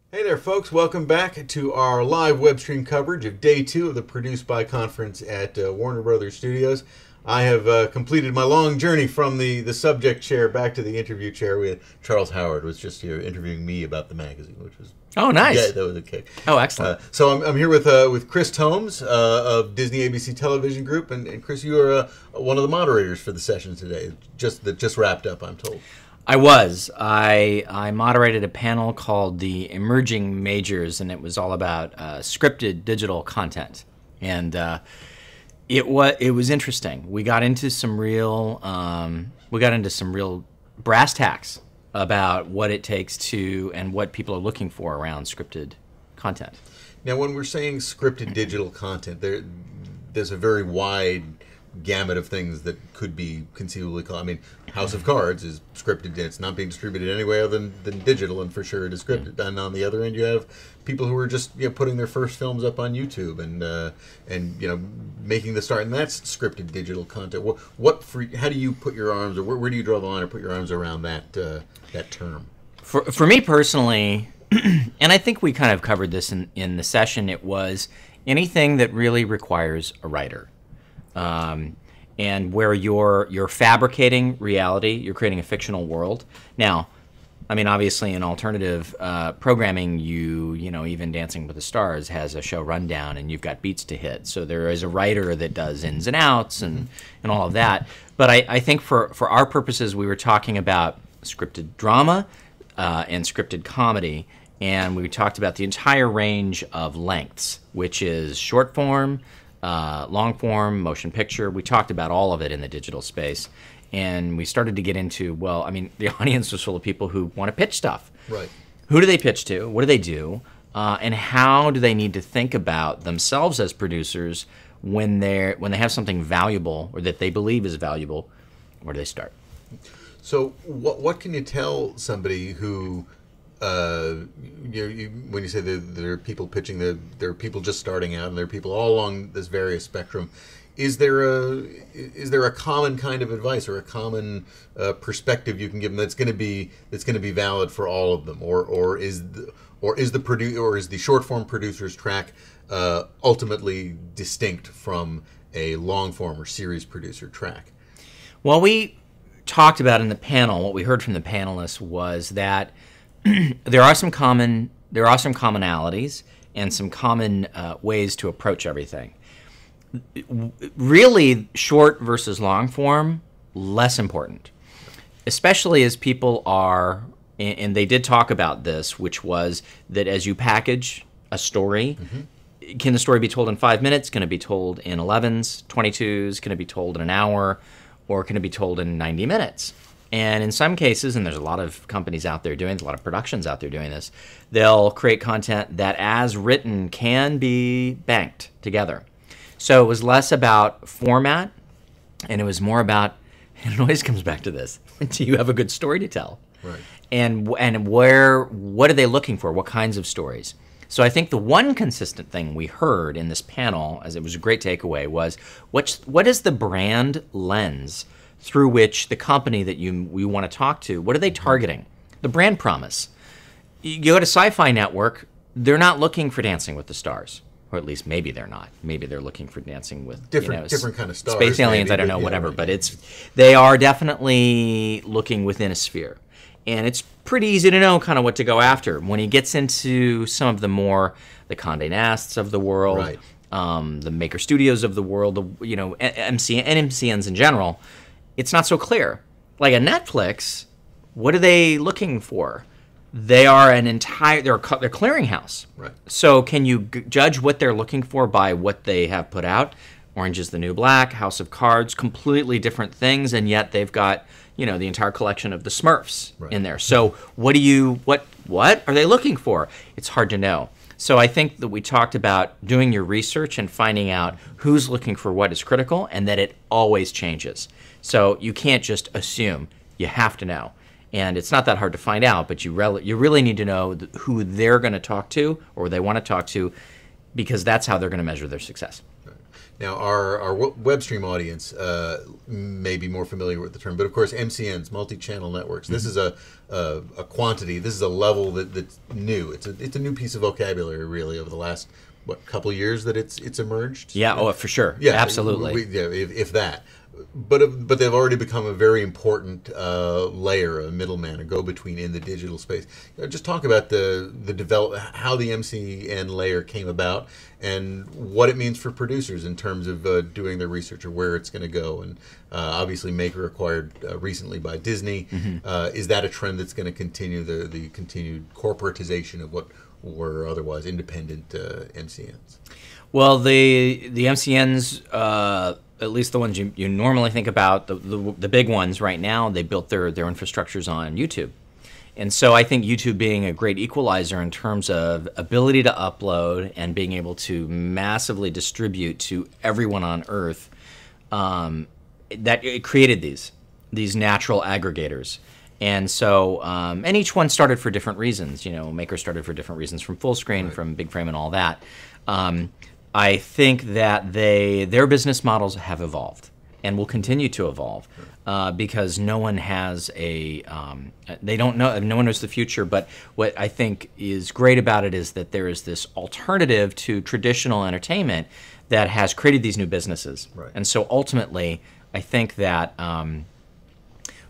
Hey there, folks. Welcome back to our live web stream coverage of Day 2 of the Produced By conference at Warner Brothers Studios. I have completed my long journey from the subject chair back to the interview chair. We had Charles Howard was just here interviewing me about the magazine, which was nice. Yeah, that was a kick. Oh, excellent. So I'm here with Chris Thomes of Disney ABC Television Group, and Chris, you are one of the moderators for the session today. That just wrapped up, I'm told. I moderated a panel called the Emerging Majors, and it was all about scripted digital content, and it was interesting. We got into some real brass tacks about what it takes to and what people are looking for around scripted content. Now, when we're saying scripted digital content, there's a very wide gamut of things that could be conceivably called. I mean, House of Cards is scripted. It's not being distributed any way other than digital, and for sure it is scripted. And on the other end, you have people who are just putting their first films up on YouTube and making the start, and that's scripted digital content. How do you put your arms, or where do you draw the line or put your arms around that term? For me personally, and I think we kind of covered this in the session, it was anything that really requires a writer. And where you're fabricating reality, you're creating a fictional world. Now, I mean, obviously, in alternative programming, even Dancing with the Stars has a show rundown, and you've got beats to hit. So there is a writer that does ins and outs and all of that. But I think for our purposes, we were talking about scripted drama and scripted comedy, and we talked about the entire range of lengths, which is short form, long form, motion picture. We talked about all of it in the digital space, and we started to get into, the audience was full of people who want to pitch stuff. Right. Who do they pitch to? What do they do? And how do they need to think about themselves as producers when they have something valuable or that they believe is valuable? Where do they start? So what can you tell somebody who when you say that there are people pitching, there are people just starting out, and there are people all along this various spectrum. Is there a common kind of advice or a common perspective you can give them that's going to be valid for all of them, or is the short form producer's track ultimately distinct from a long form or series producer track? Well, we talked about in the panel, what we heard from the panelists was that there are some commonalities and some common ways to approach everything. Really, short versus long form, less important, especially as people are, and they did talk about this, which was that as you package a story, can the story be told in 5 minutes? Can it be told in 11s, 22s? Can it be told in an hour? Or can it be told in 90 minutes? And in some cases, and there's a lot of companies out there doing this, a lot of productions out there doing this, they'll create content that as written can be banked together. So it was less about format, and it was more about, and it always comes back to this, do you have a good story to tell? Right. And what are they looking for? What kinds of stories? So I think the one consistent thing we heard in this panel, as it was a great takeaway, was what is the brand lens through which the company that we want to talk to, what are they targeting? The brand promise. You go to Sci-Fi Network, they're not looking for Dancing with the Stars. Or at least maybe they're not. Maybe they're looking for Dancing with different kind of stars. Space aliens, maybe, I don't know, whatever. Right. But they are definitely looking within a sphere. And it's pretty easy to know kind of what to go after. When he gets into some of the Condé Nasts of the world, right. The Maker Studios of the world, MCNs in general, it's not so clear. Like a Netflix, what are they looking for? They are they're a clearinghouse. Right. So can you judge what they're looking for by what they have put out? Orange is the New Black, House of Cards, completely different things, and yet they've got the entire collection of the Smurfs in there. So what are they looking for? It's hard to know. So I think that we talked about doing your research and finding out who's looking for what is critical, and that it always changes. So you can't just assume. You have to know. And it's not that hard to find out, but you really need to know who they're going to talk to or they want to talk to, because that's how they're going to measure their success. Now, our web stream audience may be more familiar with the term, but of course, MCNs, multi-channel networks. This is a quantity. This is a level that's new. It's a new piece of vocabulary, really, over the last couple of years that it's emerged. Yeah. Oh, for sure. Yeah, Absolutely. If that. But they've already become a very important layer, a middleman, a go-between in the digital space. Just talk about the how the MCN layer came about, and what it means for producers in terms of doing their research or where it's going to go. And obviously, Maker acquired recently by Disney. Is that a trend that's going to continue, the continued corporatization of what were otherwise independent MCNs? Well, the MCNs. At least the ones you normally think about, the big ones right now, they built their infrastructures on YouTube. And so I think YouTube being a great equalizer in terms of ability to upload and being able to massively distribute to everyone on Earth, that it created these natural aggregators. And so, and each one started for different reasons. Maker started for different reasons, from full screen, right, from big frame and all that. I think that their business models have evolved and will continue to evolve because no one has they don't know, no one knows the future. But what I think is great about it is that there is this alternative to traditional entertainment that has created these new businesses. Right. And so ultimately, I think that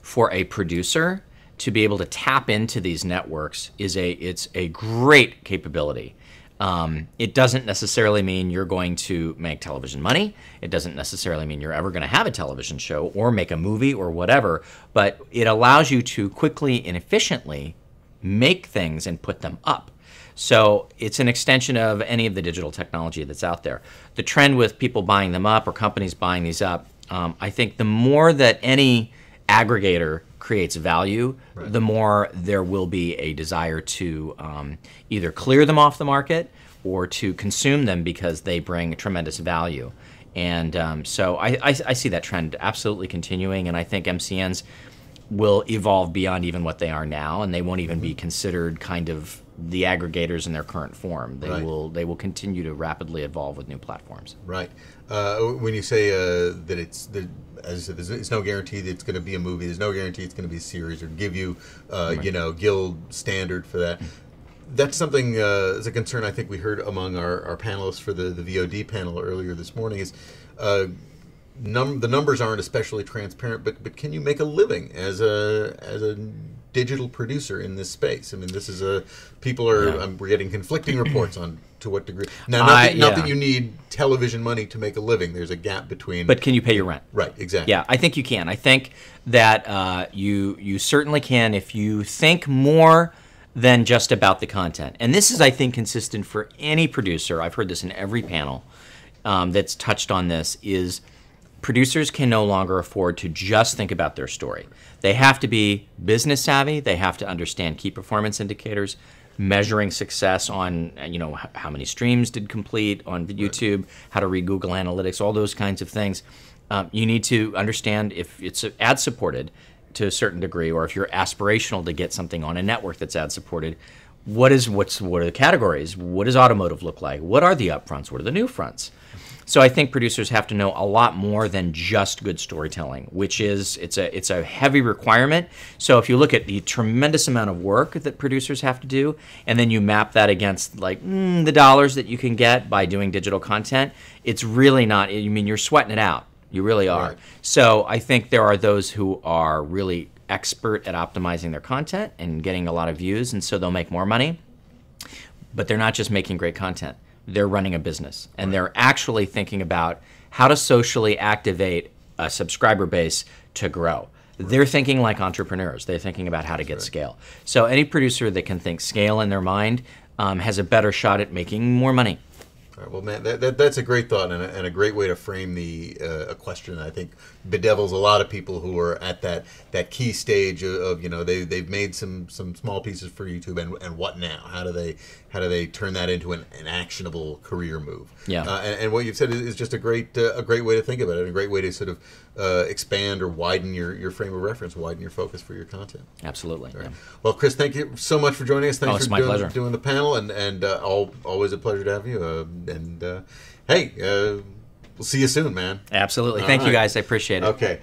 for a producer to be able to tap into these networks it's a great capability. It doesn't necessarily mean you're going to make television money. It doesn't necessarily mean you're ever going to have a television show or make a movie or whatever, but it allows you to quickly and efficiently make things and put them up. So it's an extension of any of the digital technology that's out there. The trend with people buying them up or companies buying these up, I think the more that any aggregator creates value, right, the more there will be a desire to either clear them off the market or to consume them because they bring tremendous value. And so I see that trend absolutely continuing, and I think MCNs will evolve beyond even what they are now, and they won't even be considered kind of the aggregators in their current form. They will continue to rapidly evolve with new platforms. Right. When you say that as I said, it's no guarantee that it's going to be a movie. There's no guarantee it's going to be a series or give you, guild standard for that. That's something is a concern I think we heard among our panelists for the VOD panel earlier this morning. Is the numbers aren't especially transparent, but can you make a living as a digital producer in this space? I mean, this is we're getting conflicting reports on to what degree. Now, not that you need television money to make a living. There's a gap between. But can you pay your rent? Right, exactly. Yeah, I think you can. I think that you certainly can if you think more than just about the content. And this is, I think, consistent for any producer. I've heard this in every panel that's touched on this, is producers can no longer afford to just think about their story. They have to be business savvy. They have to understand key performance indicators, measuring success on, how many streams did complete on YouTube, how to read Google Analytics, all those kinds of things. You need to understand if it's ad supported to a certain degree, or if you're aspirational to get something on a network that's ad supported. What are the categories? What does automotive look like? What are the upfronts? What are the new fronts? So I think producers have to know a lot more than just good storytelling, which is it's a heavy requirement. So if you look at the tremendous amount of work that producers have to do, and then you map that against the dollars that you can get by doing digital content, it's really not. I mean, you're sweating it out. You really are. Right. So I think there are those who are really expert at optimizing their content and getting a lot of views, and so they'll make more money. But they're not just making great content. They're running a business, and they're actually thinking about how to socially activate a subscriber base to grow. They're thinking like entrepreneurs. They're thinking about how to get scale. So any producer that can think scale in their mind has a better shot at making more money. All right, well, man, that's a great thought and a great way to frame a question I think bedevils a lot of people who are at that key stage of they've made some small pieces for YouTube and what now? How do they turn that into an actionable career move? Yeah. And what you've said is just a great way to think about it, and a great way to sort of expand or widen your frame of reference, widen your focus for your content. Absolutely. Right. Yeah. Well, Chris, thank you so much for joining us. Thanks for doing the panel, and always a pleasure to have you. Hey, We'll see you soon, man. Absolutely. All Thank you, right. guys. I appreciate it. Okay.